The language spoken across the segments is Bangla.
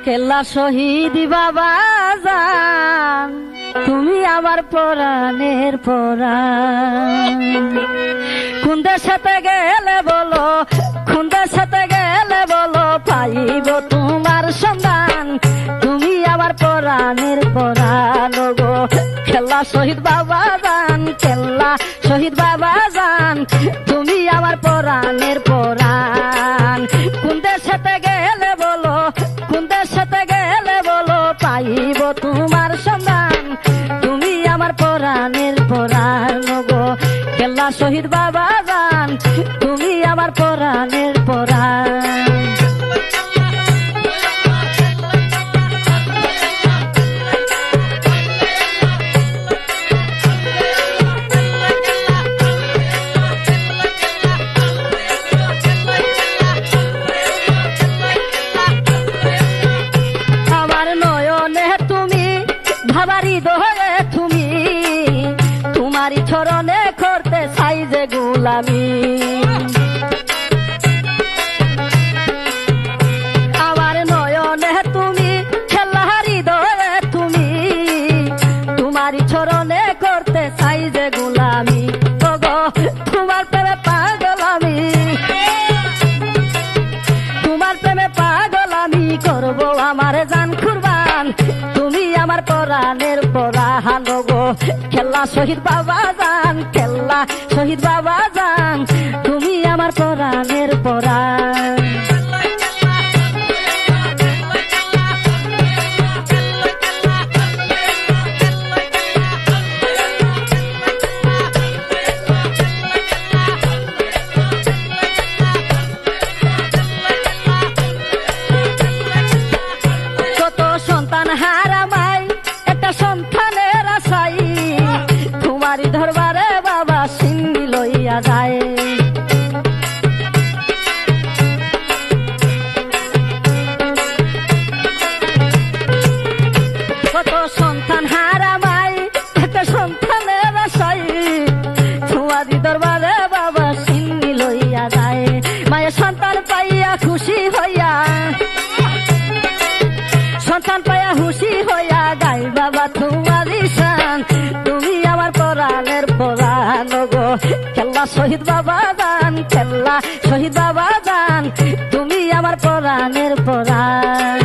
কেল্লা শহীদ বাবা জান, তুমি আমার পরাণের পরাণ। কোন দেশেতে গেলে বলো, কোন দেশেতে গেলে বলো, পাইব তোমার সন্ধান। তুমি আমার পরাণের পরাণ গো। কেল্লা শহীদ বাবা জান, কেল্লা শহীদ বাবা জান, তুমি আমার পরাণের পরাণ। কোন দেশেতে গেলে বলো, কোন দেশেতে গেলে বলো, পাইব তোমার সন্ধান। তুমি আমার পরাণের পরাণ গো। কেল্লা শহীদ বাবা জান, তুমি আমার পরাণের পরাণ। ভাবারি দোহে তুমি, তোমারই চরণে করতে চাই যে গোলামি। আমার নয়নে তুমি, খেলাহারি দোহে তুমি, তোমারই চরণে করতে চাই যে গোলামি। গো তোমার প্রেমে পাগল আমি, তোমার প্রেমে পাগল আমি, করবো আমার জান কুরবান। তুমি আমার পরাণের পরাণ গো। কেল্লা শহীদ বাবা জান, কেল্লা শহীদ বাবা জান, তুমি আমার পরাণের পরাণ। কত সন্তান হারামাই একটা সন্তানের আশাই, তোমারই দরবারে বাবা সিন্ধি লইয়া যায়। কত সন্তান হারামাই একটা সন্তানের আশাই, তোমারই দরবারে বাবা সিন্ধি লইয়া যায়। মায়ের সন্তান পাইয়া খুশি হইয়া, সন্তান পাইয়া খুশি হইয়া গাই বাবা তোমারই শান। তুমি আমার পরাণের পরাণ গো। কেল্লা শহীদ বাবা জান, কেল্লা শহীদ বাবা জান, তুমি আমার পরাণের পরাণ।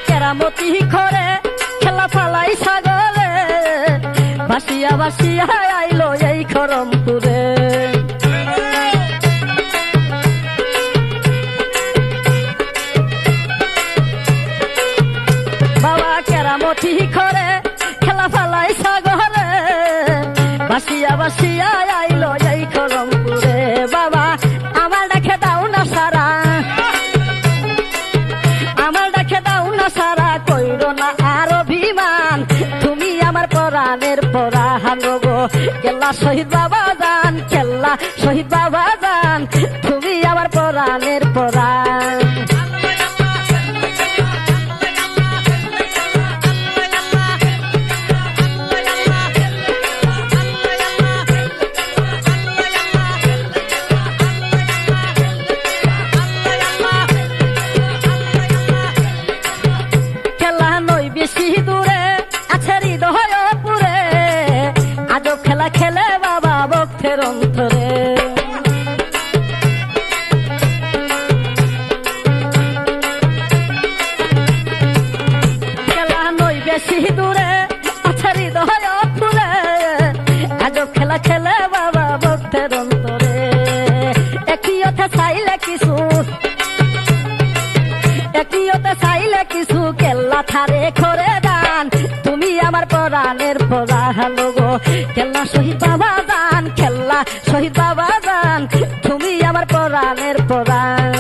কেরামতি করে খেলা ফালাই সাগরে, ভাসিয়া ভাসিয়া আইলো এই খরমপুরে। বাবা কেরামতি করে খেলা ফালাই সাগরে, ভাসিয়া ভাসিয়া আইলো এই খরমপুরে। বাবা আমার ডাকে দাও না সারা, আমার ডাকে দাও না সারা, কইরো না আর অভিমান। তুমি আমার পরাণের পরাণ গো। কেল্লা শহীদ বাবা জান, কেল্লা শহীদ বাবা জান, তুমি আমার পরাণের পরাণ। বেশি দূরে আছে হৃদয় পুরে, আজব খেলা খেলে বাবা ভক্তের অন্তরে। খেলা নই বেশি দূরে আছে হৃদয় পুরে, আজব খেলা খেলে বাবা ভক্তের অন্তরে। একই কথা চাইলে কিছু, একইতে চাইলে কিছু, কেল্লা থারে করে দান। তুমি আমার পরাণের পরাণ গো। কেল্লা শহীদ বাবা জান, কেল্লা শহীদ বাবা জান, তুমি আমার পরাণের পরাণ।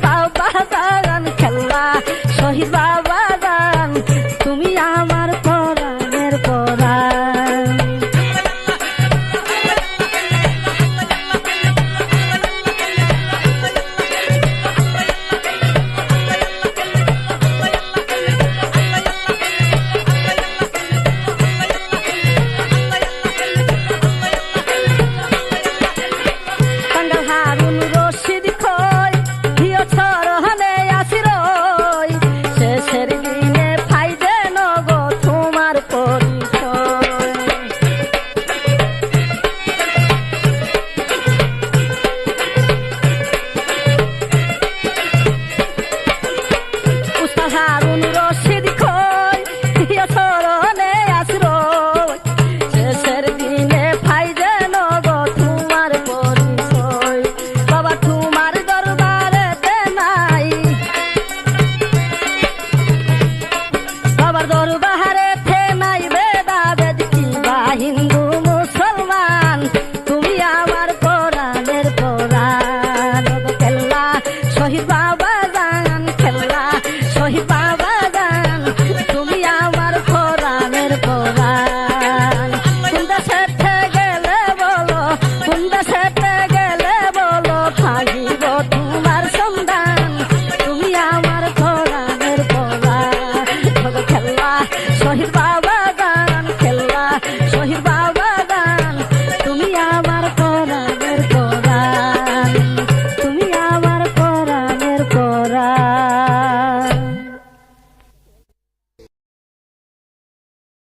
বাবা জান, খেলা শহীদ বাবা জান, তুমি